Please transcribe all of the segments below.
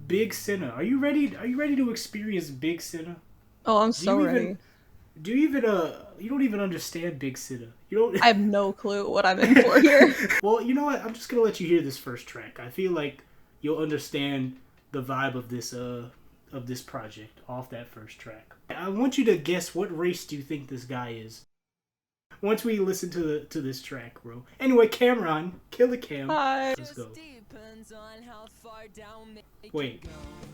Big Cinna. Are you ready? Are you ready to experience Big Cinna? Oh, I'm Do so you ready. even? Do you even? You don't even understand Big Cinna. You don't. I have no clue what I'm in for here. Well, you know what? I'm just gonna let you hear this first track. I feel like you'll understand the vibe of this project off that first track. I want you to guess what race do you think this guy is. Once we listen to this track, bro. Anyway, Cameron, kill the cam. Hi. Let's go. Wait,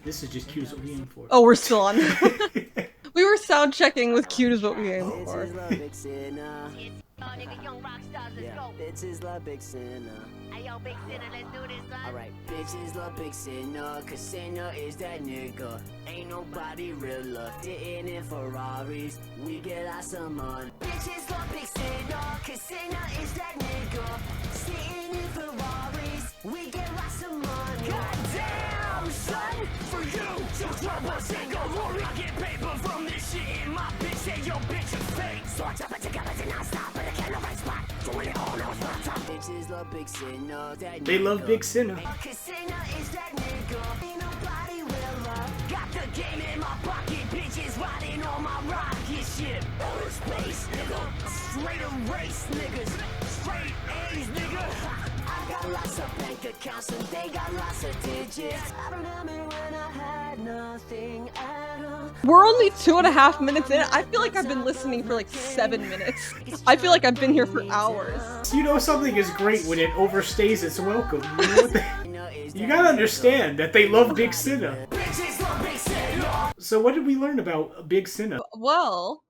this is just cute as what we aim for. Oh, we're still on. We were sound checking with cute is what we aim for. Bitches love Big Sinner. Ayo, Big Sinner, let's do this, son. Alright, bitches love Big Sinner, cause Sinner is that nigga. Ain't nobody realer. Sitting in Ferraris, we get lots of money. Bitches love Big Sinner, cause Sinner is that nigga. Sitting in Ferraris, we get lots of money. Goddamn, son, for you, just drop a single Rory. I get paper from this shit in my bitch, say yo bitch is fake. So I chop it together to not stop, but I can't no right spot. Doing it all now, bitches love Big Sinner, that They love Big Sinner. cause Sinner is that nigga. Ain't nobody realer. Got the game in my pocket, bitches riding on my rocket ship. Outer space, nigga. Straight race, niggas. Straight A's, nigga. I got lots of bank accounts and they got lots of digits. I remember when I had nothing at all. We're only 2.5 minutes in. I feel like I've been listening for like 7 minutes. I feel like I've been here for hours. You know something is great when it overstays its welcome. You know what you gotta understand that they love Big Sinner. So what did we learn about Big Sinner? Well,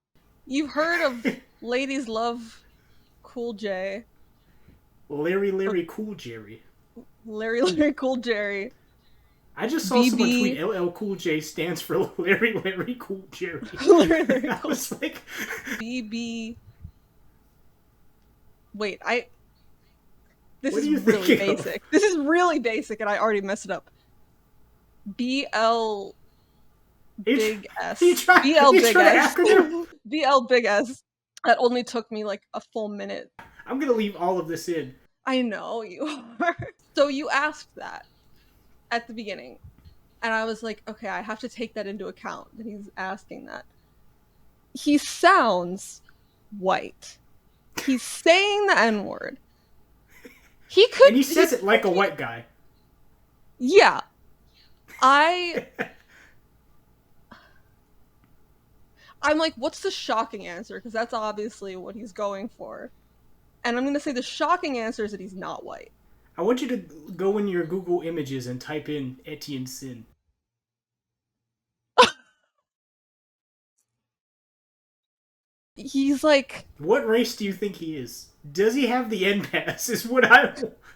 you've heard of Ladies Love Cool J. Larry Cool Jerry. Larry Cool Jerry. I just saw someone BB. tweet LL Cool J stands for Larry Cool Jerry. Larry I Cool was like, BB. Wait, This What is are you really thinking of? basic. This is really basic, and I already messed it up. BL Big S. You try Big to S. acronym? BL Big S. That only took me like a full minute. I'm gonna leave all of this in. I know you are. So you asked that at the beginning, and I was like, okay, I have to take that into account that he's asking that. He sounds white. He's saying the N-word. He could. And he says it like a white guy. Yeah. I'm like, what's the shocking answer? Because that's obviously what he's going for. And I'm going to say the shocking answer is that he's not white. I want you to go in your Google Images and type in Etienne Sin. He's like... What race do you think he is? Does he have the N pass? Is what I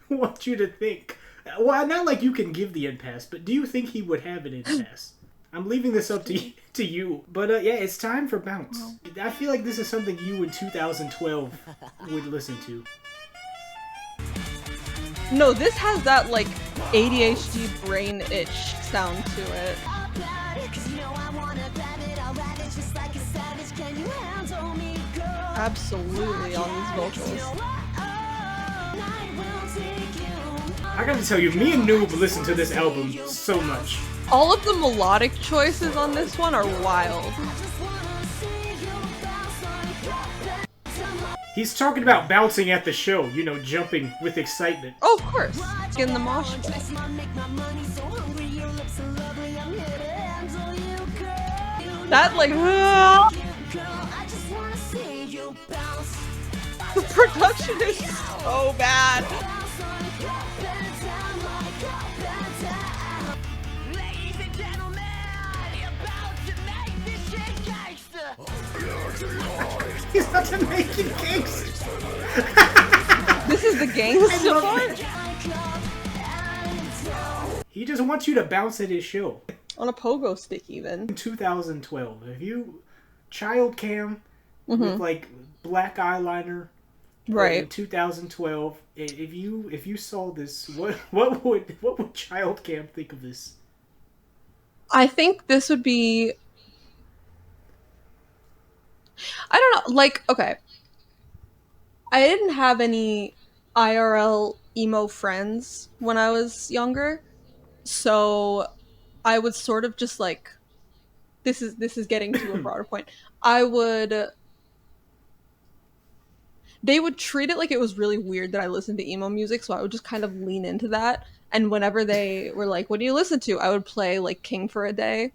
want you to think. Well, not like you can give the N pass, but do you think he would have an N pass? I'm leaving this up to you. But yeah, it's time for Bounce. I feel like this is something you in 2012 would listen to. No, this has that like ADHD brain itch sound to it. Absolutely on these vocals. I gotta tell you, me and Noob listen to this album so much. All of the melodic choices on this one are wild. He's talking about bouncing at the show, you know, jumping with excitement. Oh, of course. In the mosh pit. That like the production is so bad. He's not to making cakes. This is the gangsta part? He just wants you to bounce at his show. On a pogo stick even. In 2012, if you child cam with like black eyeliner, right? In 2012, if you saw this, what would child cam think of this? I think this would be. I don't know. Like, okay, I didn't have any IRL emo friends when I was younger, so I would sort of just like, this is getting to a broader point. They would treat it like it was really weird that I listened to emo music, so I would just kind of lean into that. And whenever they were like, "What do you listen to?" I would play like King for a Day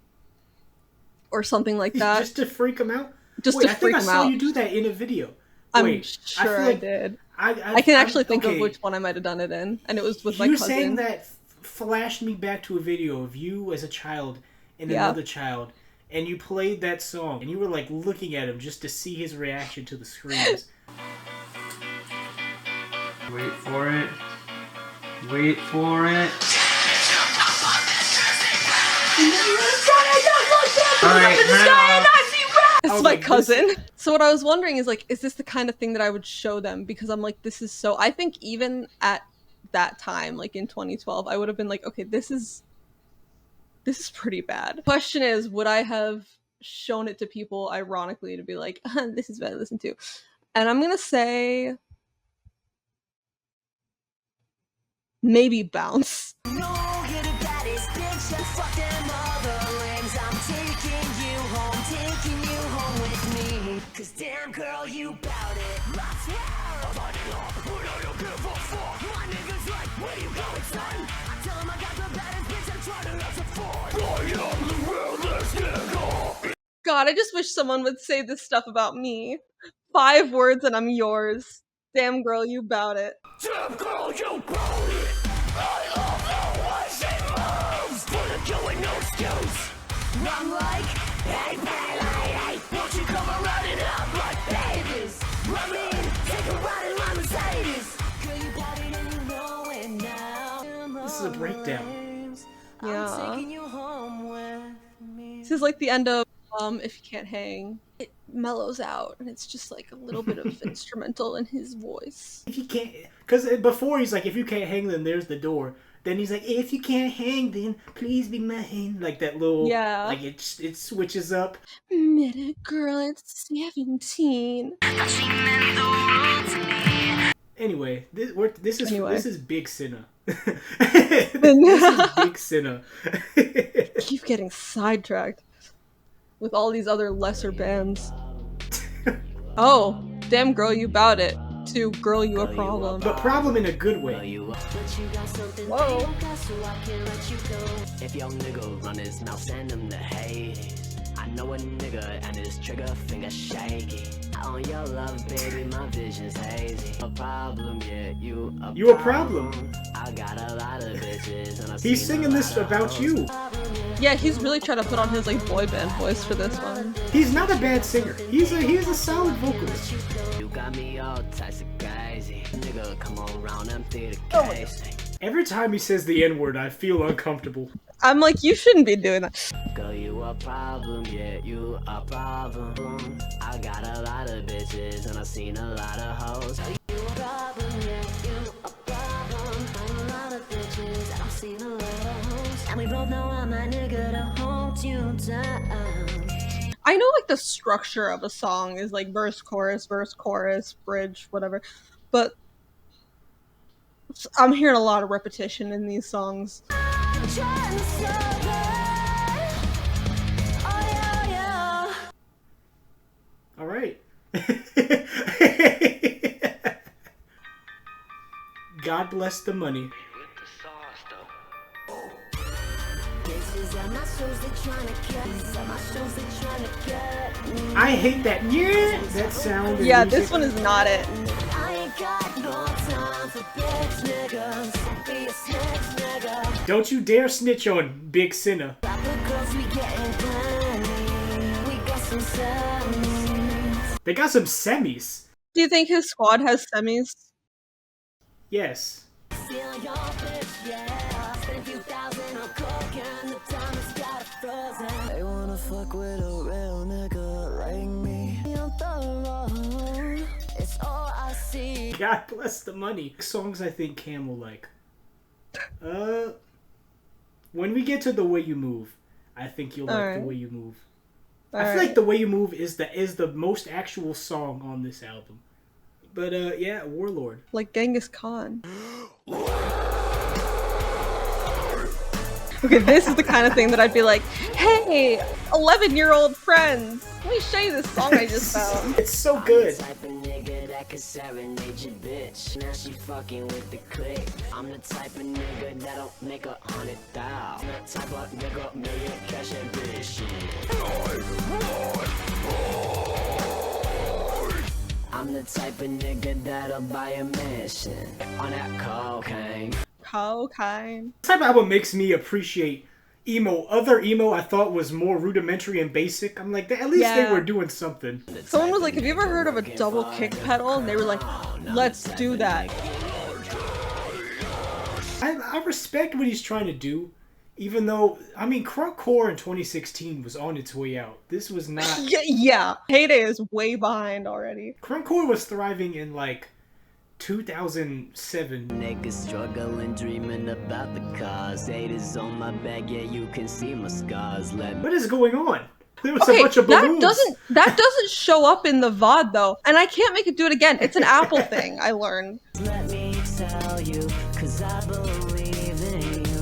or something like that, just to freak them out. just Wait, to I think freak I them saw out. you do that in a video. I'm Wait, sure feel I like did. I I can actually think okay. of which one I might have done it in, and it was with my You cousin. saying that flashed me back to a video of you as a child and Yeah. another child, and you played that song, and you were like looking at him just to see his reaction to the screams. Wait for it. Wait for it. Alright, now. This is my cousin. So what I was wondering is like, is this the kind of thing that I would show them? Because I'm like, this is so. I think even at that time, like in 2012, I would have been like, okay, this is pretty bad. Question is, would I have shown it to people ironically to be like, this is what I listen to? And I'm gonna say maybe Bounce. No, you're the baddest bitch, you fucking motherlings. I'm taking you home with me. Cause damn girl, you bout it. I swear, I'm fighting off, but I don't give a fuck. My niggas like, where you going, son? I tell him I got the baddest bitch, I'm trying to have some fun. I am the realest nigga. God, I just wish someone would say this stuff about me. 5 words and I'm yours. Damn girl, you bout it. Damn girl, you bout it. I love the way she moves. Put a you in no excuse. I'm like, hey, lady, won't you come around and up like babies? I mean, take a ride in my Mercedes. Girl, you bout it and you know it now. This is a breakdown. Yeah. I'm taking you home with me. This is like the end of If You Can't Hang. It mellows out and it's just like a little bit of instrumental in his voice. If you can't, because before he's like, if you can't hang, then there's the door. Then he's like, if you can't hang, then please be mine. Like that little, Yeah. like it switches up. Met a girl at 17. Anyway, this is Big Sinner. This is Big Sinner. Keep getting sidetracked with all these other lesser bands. Oh, damn girl, you bout it. To girl, you a problem. But problem in a good way. Whoa. If young nigga run his mouth, send him to Hades. I know a nigga and his trigger finger shaky. On your love, baby, my vision's hazy. A problem, yeah, you a problem. I got a lot of bitches and I've He's seen singing a this lot of about hoes. you. Yeah, he's really trying to put on his like boy band voice for this one. He's not a bad singer. He's a solid vocalist. You got me all types of crazy. Nigga, come on round, empty the case. Every time he says the N-word, I feel uncomfortable. I'm like, you shouldn't be doing that. Girl, you a problem, yeah, you a problem. I got a lot of bitches and I've seen a lot of hoes. You a problem, yeah, you a problem. I'm a lot of bitches and I've seen a lot of hoes. And we both know I'm that nigga to hold you down. I know like the structure of a song is like verse, chorus, bridge, whatever. But I'm hearing a lot of repetition in these songs. All right. God bless the money. I hate that. Yeah, that sound. in Yeah, music. this one is not it. I ain't got no time for bitch niggas. Be a snitch nigga. Don't you dare snitch on Big Sinner. Because we getting plenty. We got some semis. They got some semis. Do you think his squad has semis? Yes. Steal your bitch, yeah. Spend a few thousand on coke and the time has got it frozen. They wanna fuck with a real nigga like me. On the road, it's all I see. God bless the money. Songs I think Cam will like. When we get to The Way You Move, I think you'll like Alright. The Way You Move. I Alright. feel like The Way You Move is the most actual song on this album. But yeah, Warlord. Like Genghis Khan. Okay, this is the kind of thing that I'd be like, hey, 11-year-old friends, let me show you this song I just found. It's so good. I'm the type of nigga that can serenade your bitch. Now she fucking with the click. I'm the type of nigga that'll make 100,000. That type of nigga million cash and bitch. I'm the type of nigga that'll buy a mansion on that cocaine. Cocaine. This type of album makes me appreciate emo. Other emo I thought was more rudimentary and basic. I'm like, at least they were doing something. Someone was like, have you ever heard of a double kick pedal? And they were like, let's do that. I respect what he's trying to do, even though, I mean, crunkcore in 2016 was on its way out. This was not... Yeah. Heyday is way behind already. Crunkcore was thriving in, like, 2007. Niggas struggling, dreaming about the cars. Haters on my back, yeah, you can see my scars. What is going on? There was a bunch of balloons. That doesn't show up in the VOD though, and I can't make it do it again. It's an Apple thing, I learned. Let me tell you, cause I believe in you.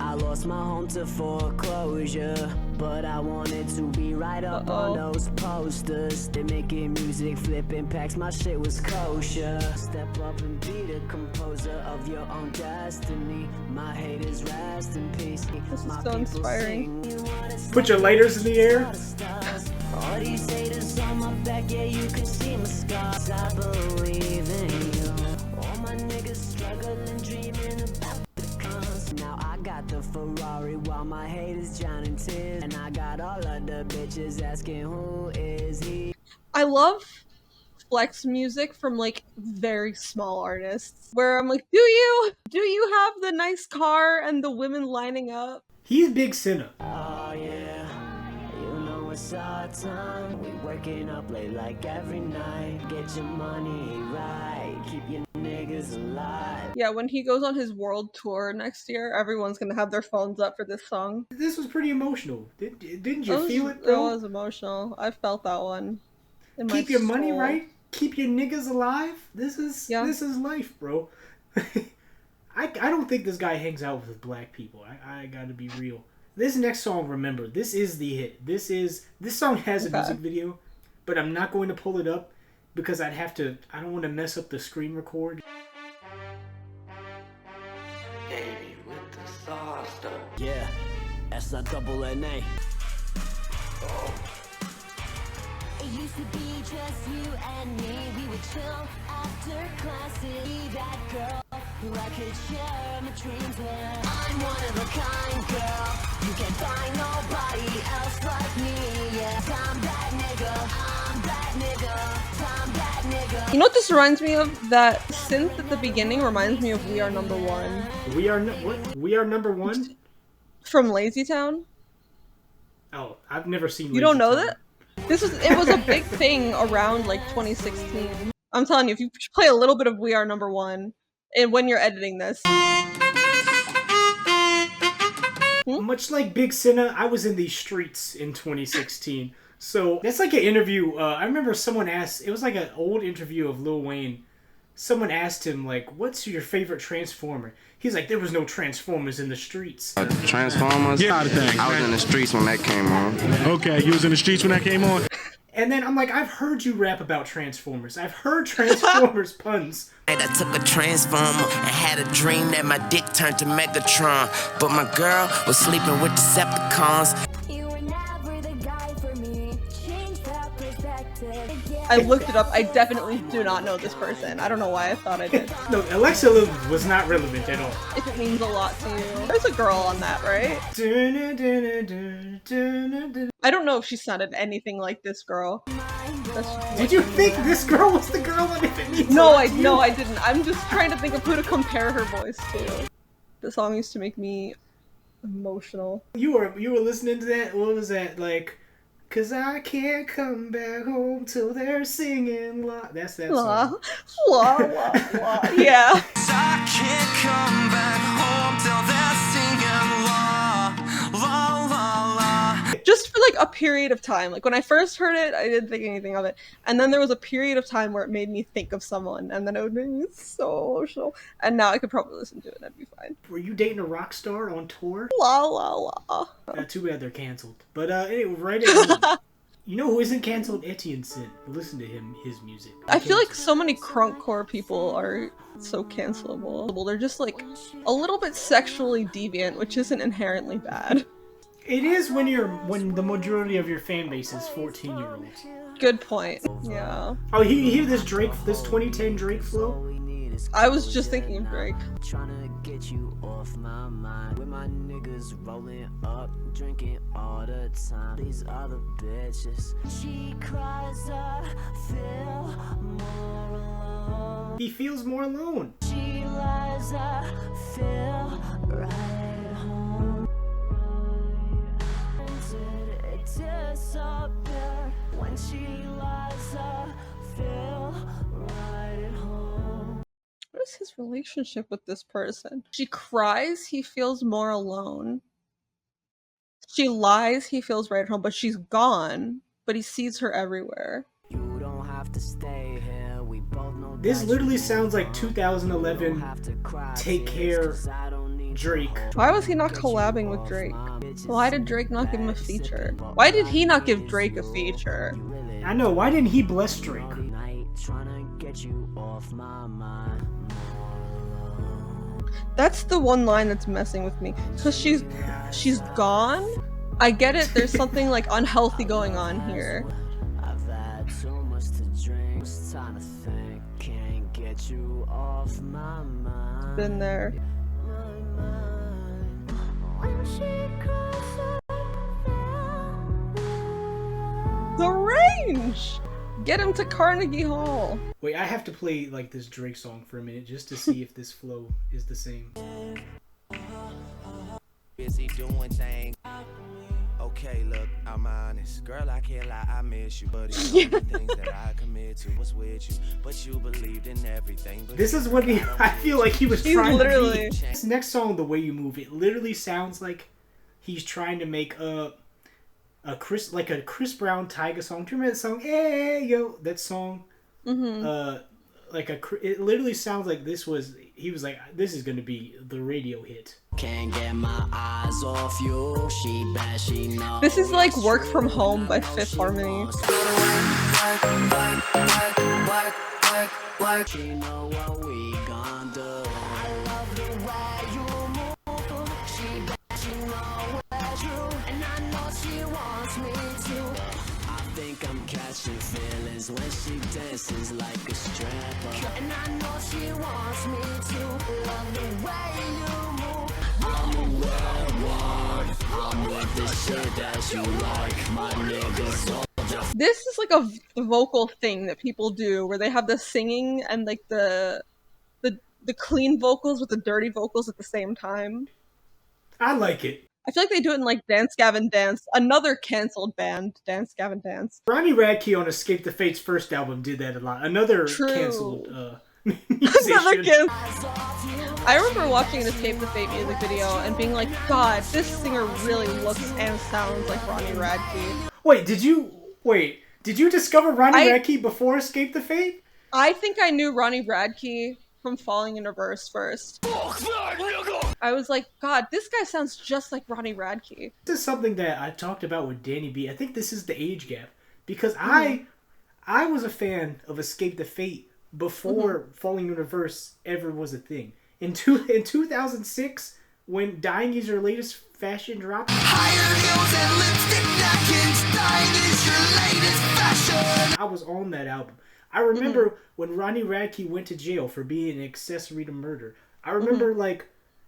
I lost my home to foreclosure, but I wanted to be right up on those posters. They making music, flipping packs, my shit was kosher. Step up and be the composer of your own destiny. My haters rest in peace. This is so inspiring. Put your lighters in the air. All these haters on my back, yeah, you can see my scars. I believe in you. All my niggas struggling, dreaming about the cons. Now I got the Ferrari while my haters drowning tears. And I got all of the bitches asking who is he. I love flex music from like very small artists where I'm like, do you have the nice car and the women lining up? He's Big Sinner. Oh yeah, you know it's our time. We working up late like every night. Get your money right, keep your niggas alive. Yeah, when he goes on his world tour next year, everyone's gonna have their phones up for this song. This was pretty emotional. Didn't you feel it, bro? It was emotional. I felt that one. Keep your money right. Keep your niggas alive. This is life, bro. I don't think this guy hangs out with black people. I gotta be real. This next song, remember, this is the hit. This song has a music video, but I'm not going to pull it up because I don't want to mess up the screen record. Baby with the sauce though. Yeah, that's a double N-A. It used to be just you and me. We would chill after classes. Be that girl who I could share my dreams with. I'm one of a kind girl. You can't find nobody else like me. Yeah, I'm that nigga. I'm that nigga. I'm that nigga. You know what this reminds me of? That synth at the beginning reminds me of We Are Number One. We are number one? From Lazy Town? Oh, I've never seen You don't know Town. that? It was a big thing around like 2016. I'm telling you, if you play a little bit of We Are Number One, and when you're editing this. Much like Big Sinner, I was in these streets in 2016. So that's like an interview. I remember someone asked, it was like an old interview of Lil Wayne. Someone asked him, like, what's your favorite Transformer? He's like, there was no Transformers in the streets. Transformers? Yeah, I was in the streets when that came on. Okay, you was in the streets when that came on? And then I'm like, I've heard you rap about Transformers. I've heard Transformers puns. I took a transformer and had a dream that my dick turned to Megatron. But my girl was sleeping with Decepticons. You were never the guy for me. Change that perspective. I looked it up. I definitely do not know this person. I don't know why I thought I did. No, Alexa Lily was not relevant at all. If it means a lot to you. There's a girl on that, right? I don't know if she sounded anything like this girl. Did you think this girl was the girl on If It Means a No, Lot to You? I didn't. I'm just trying to think of who to compare her voice to. The song used to make me emotional. You were listening to that? What was that? Like, 'cause I can't come back home till they're singing la. That's that song. La, la, la. Yeah. I can't come back home till they're singing la, la, la, la. Just for like a period of time. Like when I first heard it, I didn't think anything of it, and then there was a period of time where it made me think of someone, and then it would make me so emotional. And now I could probably listen to it and I'd be fine. Were you dating a rock star on tour? La la la. Too bad they're canceled. But anyway, right at you know who isn't canceled? Etienne Sin. Listen to his music. I feel like so many crunkcore people are so cancelable. They're just like a little bit sexually deviant, which isn't inherently bad. It is when the majority of your fan base is 14-year-olds. Good point. Yeah. Oh, you hear this 2010 Drake flow? I was just thinking of Drake. Tryna get you off my mind. With my niggas rolling up, drinking all the time. These other bitches. She cries, I feel more alone. He feels more alone. She lies, I feel right home. It disappeared when she lies, I feel right at home. What is his relationship with this person? She cries, he feels more alone. She lies, he feels right at home, but she's gone. But he sees her everywhere. You don't have to stay here. We both know This literally sounds like 2011 Take Care Drake. Why was he not collabing with Drake? Why did Drake not give him a feature? Why did he not give Drake a feature? I know, why didn't he bless Drake? Tryna get you off my mind. That's the one line that's messing with me. Cause she's gone? I get it, there's something like unhealthy going on here. I've had too much to drink. Time to think. Can't get you off my mind. Been there. When she cries, The range! Get him to Carnegie Hall. Wait, I have to play like this Drake song for a minute just to see if this flow is the same. Busy doing things. Okay, look, I'm honest. Girl, I can't lie, I miss you. But it's the things that I commit to was with you. But you believed in everything. This is what I feel like he was He's trying literally... to be. This next song, The Way You Move, it literally sounds like he's trying to make a Chris Brown Tyga song. Do you remember that song? Hey yo, that song. Mm-hmm. It literally sounds like he was like, this is gonna be the radio hit. can't get my eyes off you. She bad, she knows. This is like Work From Home by Fifth Harmony. She know what we gon' do. I love the way you move. She know what's true, and I know she wants me to. I think I'm catching feelings when she dances like a stripper, and I know she wants me to. Love the way you move. I'm a werewolf. I'm with the shit that you like, my niggas. This is like a vocal thing that people do where they have the singing and like the clean vocals with the dirty vocals at the same time. I like it. I feel like they do it in like Dance Gavin Dance, another canceled band, Dance Gavin Dance. Ronnie Radke on Escape the Fate's first album did that a lot. Another canceled musician. I remember watching an Escape the Fate music video and being like, God, this singer really looks and sounds like Ronnie Radke. Wait, did you discover Ronnie Radke before Escape the Fate? I think I knew Ronnie Radke from Falling in Reverse first. I was like, God, this guy sounds just like Ronnie Radke. This is something that I talked about with Danny B. I think this is the age gap. Because I was a fan of Escape the Fate before Falling in Reverse ever was a thing. In 2006, when Dying is your latest fashion drop, Higher heels and lipstick napkins, dying is your latest fashion. I was on that album. I remember when Ronnie Radke went to jail for being an accessory to murder. I remember like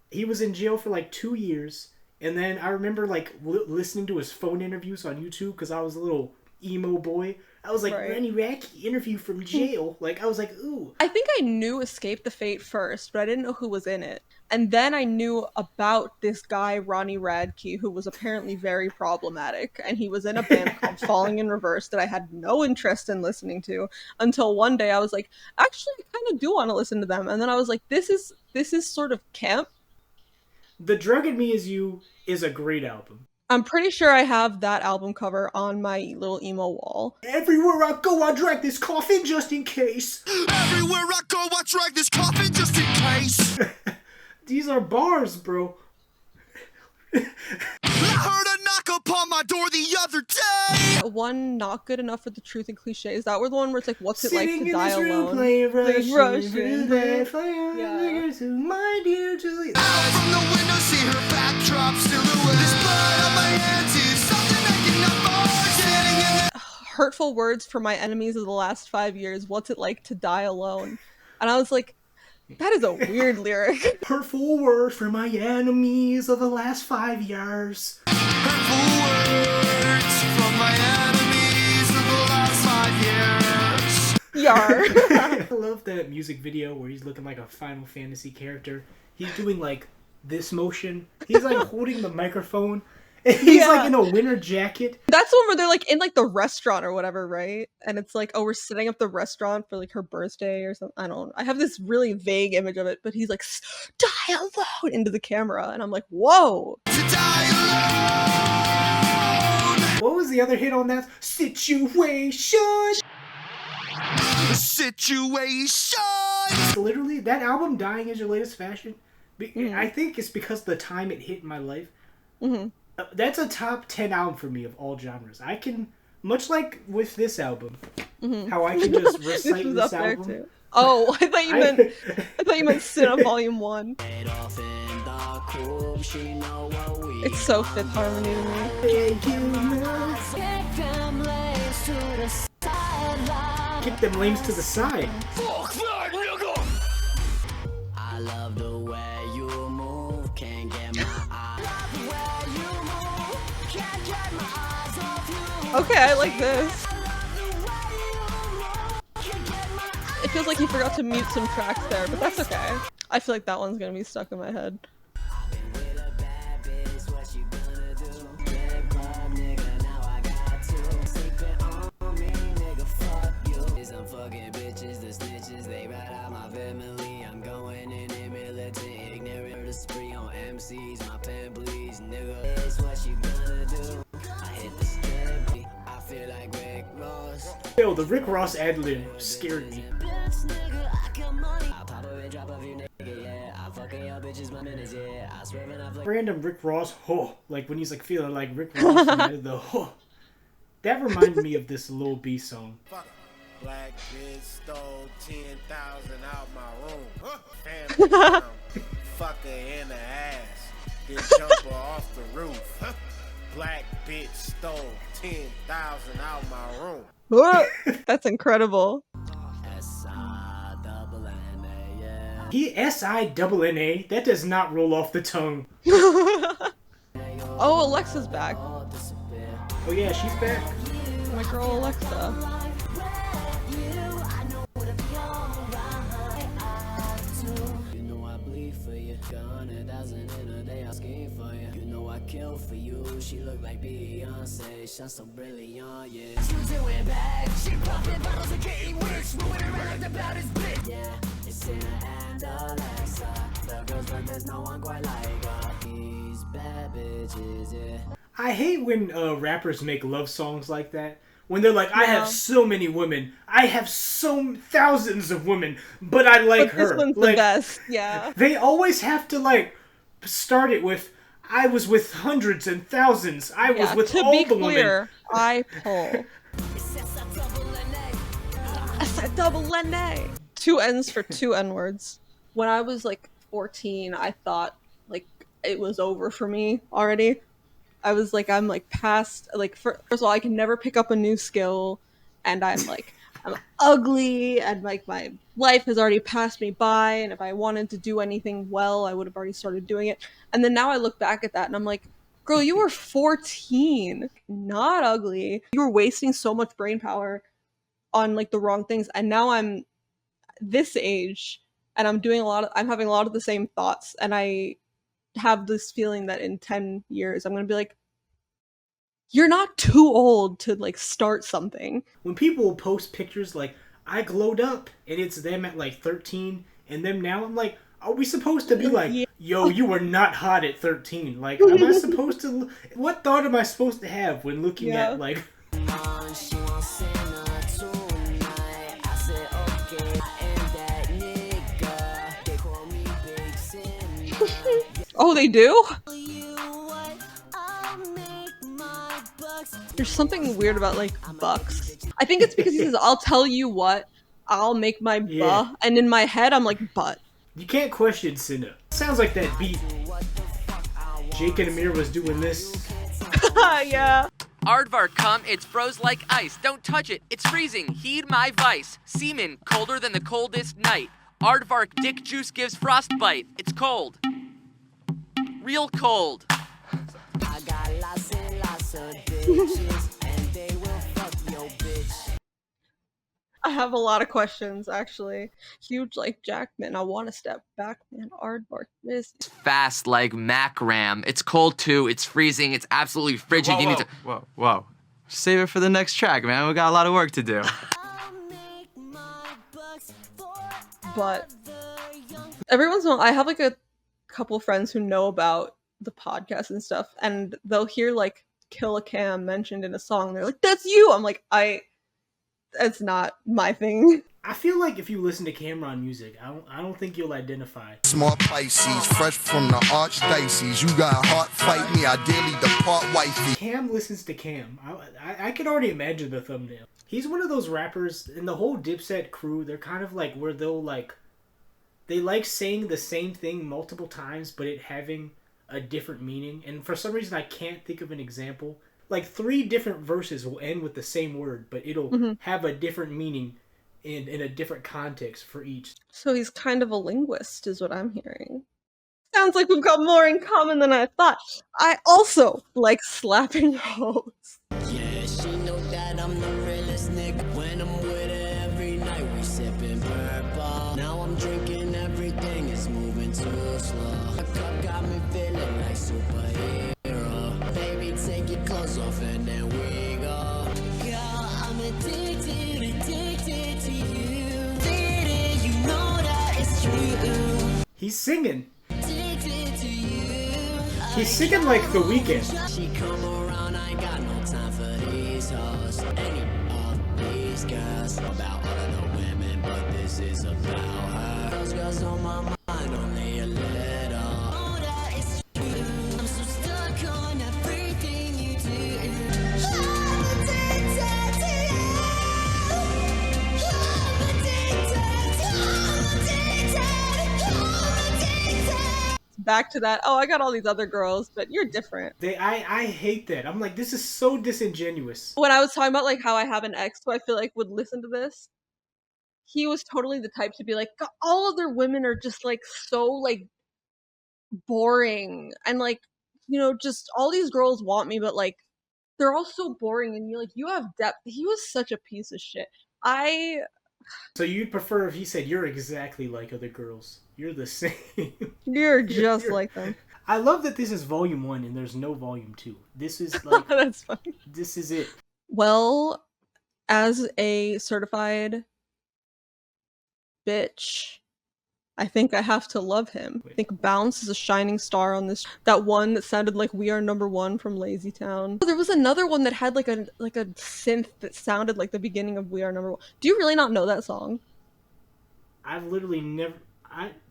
he was in jail for like 2 years, and then I remember like listening to his phone interviews on YouTube because I was a little emo boy. I was like, Ronnie Radke interview from jail. Like I was like, ooh. I think I knew Escape the Fate first, but I didn't know who was in it. And then I knew about this guy, Ronnie Radke, who was apparently very problematic. And he was in a band called Falling in Reverse that I had no interest in listening to until one day I was like, actually, I kind of do want to listen to them. And then I was like, this is sort of camp. The Drug in Me Is You is a great album. I'm pretty sure I have that album cover on my little emo wall. Everywhere I go, I drag this coffin just in case. Everywhere I go, I drag this coffin just in case. These are bars, bro. I heard a knock upon my door the other day. One not good enough for the truth and cliche. Is that where the one where it's like, what's it like to Sitting in die this room, alone? playing Russian Russian. roulette, fire Yeah. to my dear Julie. Out from the window, see her backdrop silhouette. This blood on my hands is something I cannot forget. Hurtful words for my enemies of the last 5 years. What's it like to die alone? And I was like, that is a weird lyric. Hurtful words for my enemies of the last 5 years. Hurtful words from my enemies of the last 5 years. Yar. I love that music video where he's looking like a Final Fantasy character. He's doing like this motion. He's like holding the microphone. And he's like in a winter jacket. That's the one where they're like in like the restaurant or whatever, right? And it's like, oh, we're setting up the restaurant for like her birthday or something. I don't know. I have this really vague image of it, but he's like, die alone into the camera. And I'm like, whoa. To die alone. What was the other hit on that? Situation. Situation. Literally, that album, Dying Is Your Latest Fashion, I think it's because the time it hit in my life. Mm-hmm. That's a top 10 album for me of all genres. I can, much like with this album, how I can just recite this album. Too. Oh, I thought you meant Cinna Volume 1. It's so Fifth Harmony to me. Kick them lames to the side. I love the way you move, can't get my Okay, I like this. It feels like you forgot to mute some tracks there, but that's okay. I feel like that one's gonna be stuck in my head. My pen bleeds, nigga. It's what you gonna do. I hit the step, I feel like Rick Ross. Yo, the Rick Ross ad-lib scared me. Random Rick Ross, like when he's like feeling like Rick Ross, the that reminded me of this Lil B song. Black bitch stole 10,000 out my room. Family down. Fuck her in the ass. Then jump her off the roof. Black bitch stole 10,000 out my room. That's incredible. He S-I-double-N-A? That does not roll off the tongue. Oh, Alexa's back. Oh yeah, she's back. My girl Alexa. Kill for you, she look like Beyonce, she's so brilliant, yeah. She's doing bad, she popping bottles and getting rich, but when I run the baddest bitch, yeah, it's Cinna and Alexa, the girls, but there's no one quite like her. These bad bitches, yeah. I hate when rappers make love songs like that. When they're like, I have so many women, I have so thousands of women, but I like her. This one's like, the best, yeah. They always have to like start it with, I was with hundreds and thousands. I was with all the women. To be clear, I pull. I said double N-A. 2 N's for 2 N-words. When I was like 14, I thought like it was over for me already. I was like, I'm like past, like first of all, I can never pick up a new skill. And I'm ugly, and like my life has already passed me by, and if I wanted to do anything well, I would have already started doing it. And then now I look back at that and I'm like, girl, you were 14, not ugly. You were wasting so much brain power on like the wrong things. And now I'm this age and I'm having a lot of the same thoughts, and I have this feeling that in 10 years I'm gonna be like, you're not too old to like start something. When people post pictures like, I glowed up, and it's them at like 13 and them now, I'm like, are we supposed to be like, yo, you were not hot at 13. Like, am I supposed to... What thought am I supposed to have when looking at, like... Oh, they do? There's something weird about, like, bucks. I think it's because he says, I'll tell you what, I'll make my buh, and in my head, I'm like, butt. You can't question Cinna. Sounds like that beat. Jake and Amir was doing this. Yeah. Aardvark come, it's froze like ice. Don't touch it, it's freezing, heed my vice. Semen, colder than the coldest night. Aardvark dick juice gives frostbite. It's cold. Real cold. I got lots and lots of bitches, and they will fuck your bitch. I have a lot of questions, actually. Huge like Jackman, I want to step back, man. Aardvark, this. Fast like Macram. It's cold too, it's freezing, it's absolutely frigid. Whoa, you need to. Whoa. Save it for the next track, man. We got a lot of work to do. But every once in a while, I have like a couple friends who know about the podcast and stuff, and they'll hear like Kill a Cam mentioned in a song. And they're like, "That's you." I'm like, that's not my thing. I feel like if you listen to Cameron music, I don't think you'll identify. Smart Pisces, fresh from the archdiocese. You got heart, fight me, ideally depart wifey. Cam listens to Cam. I can already imagine the thumbnail. He's one of those rappers, and the whole Dipset crew, they're kind of like where they like saying the same thing multiple times, but it having a different meaning. And for some reason, I can't think of an example. Like 3 different verses will end with the same word, but it'll have a different meaning in a different context for each. So he's kind of a linguist, is what I'm hearing. Sounds like we've got more in common than I thought. I also like slapping hoes. Yeah, she know that I'm the realest nigga. When I'm with her every night, we sipping purple. Now I'm drinking everything, it's moving too slow. A cup got me feeling like superhero. Baby, take your clothes off and then we go. Girl, I'm addicted to you. Addicted, you know that it's true. He's singing. Addicted to you. He's singing like The Weeknd. She come around, I ain't got no time for these hoes. Any of these girls about all of the women, but this is about her. Those girls on my mind, only a little. Oh, that is true. I'm so stuck on everything you do. I'm addicted to you. I'm addicted. Back to that. Oh, I got all these other girls, but you're different. I hate that. I'm like, this is so disingenuous. When I was talking about like how I have an ex who I feel like would listen to this, he was totally the type to be like, all other women are just like so like boring and like, you know, just all these girls want me, but like they're all so boring and you have depth. He was such a piece of shit. So you'd prefer if he said you're exactly like other girls. You're the same. You're just like them. I love that this is volume 1 and there's no volume 2. This is like that's funny. This is it. Well, as a certified bitch, I think I have to love him. I think Bounce is a shining star on this. That one that sounded like We Are Number One from Lazy Town. There was another one that had like a synth that sounded like the beginning of We Are Number One. Do you really not know that song? I've literally never.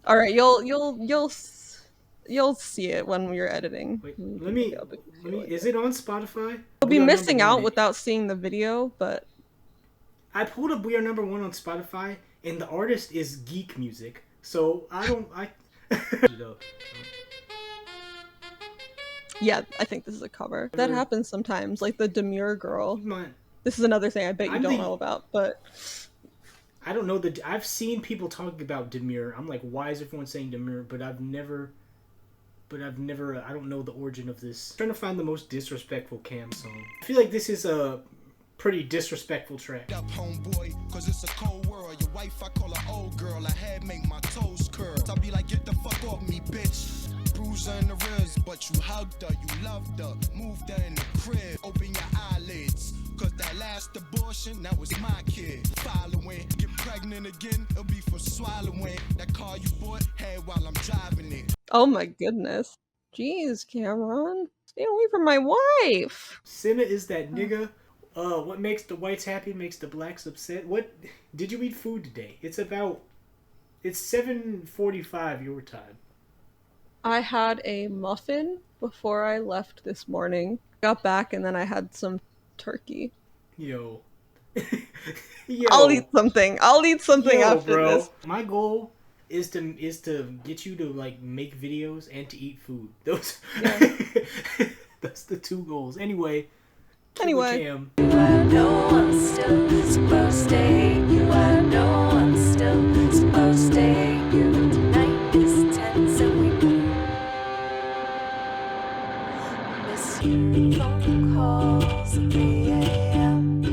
All right, you'll see it when you're editing. Wait, let me. Is it on Spotify? You'll be missing out without seeing the video, but I pulled up We Are Number One on Spotify, and the artist is Geek Music. So yeah, I think this is a cover. That happens sometimes, like the Demure Girl. This is another thing I bet you don't know about, but I don't know I've seen people talking about Demure. I'm like, why is everyone saying Demure? But I've never. I don't know the origin of this. I'm trying to find the most disrespectful Cam song. I feel like this is a pretty disrespectful track. Up homeboy, cause it's a cold world. Your wife, I call her old girl. I had make my toes curl. I'll be like, get the fuck off me, bitch. bruise her in the ribs, but you hugged her, you loved her, moved her in the crib. Open your eyelids, cause that last abortion, that was my kid. Following, get pregnant again, it'll be from swallowing. That car you bought, had while I'm driving it. Oh my goodness. Jeez, Cameron. Stay away from my wife. Senna is that nigga. What makes the whites happy makes the blacks upset. What did you eat food today? It's 7:45 your time. I had a muffin before I left this morning. Got back and then I had some turkey. Yo. I'll eat something. I'll eat something after bro. this. My goal is to get you to like make videos and to eat food. Those that's the two goals. Anyway. Cam. You I know I'm still supposed to hate you. I know I'm still supposed to hate you. Tonight is tense and we miss you. Phone calls at 3 a.m.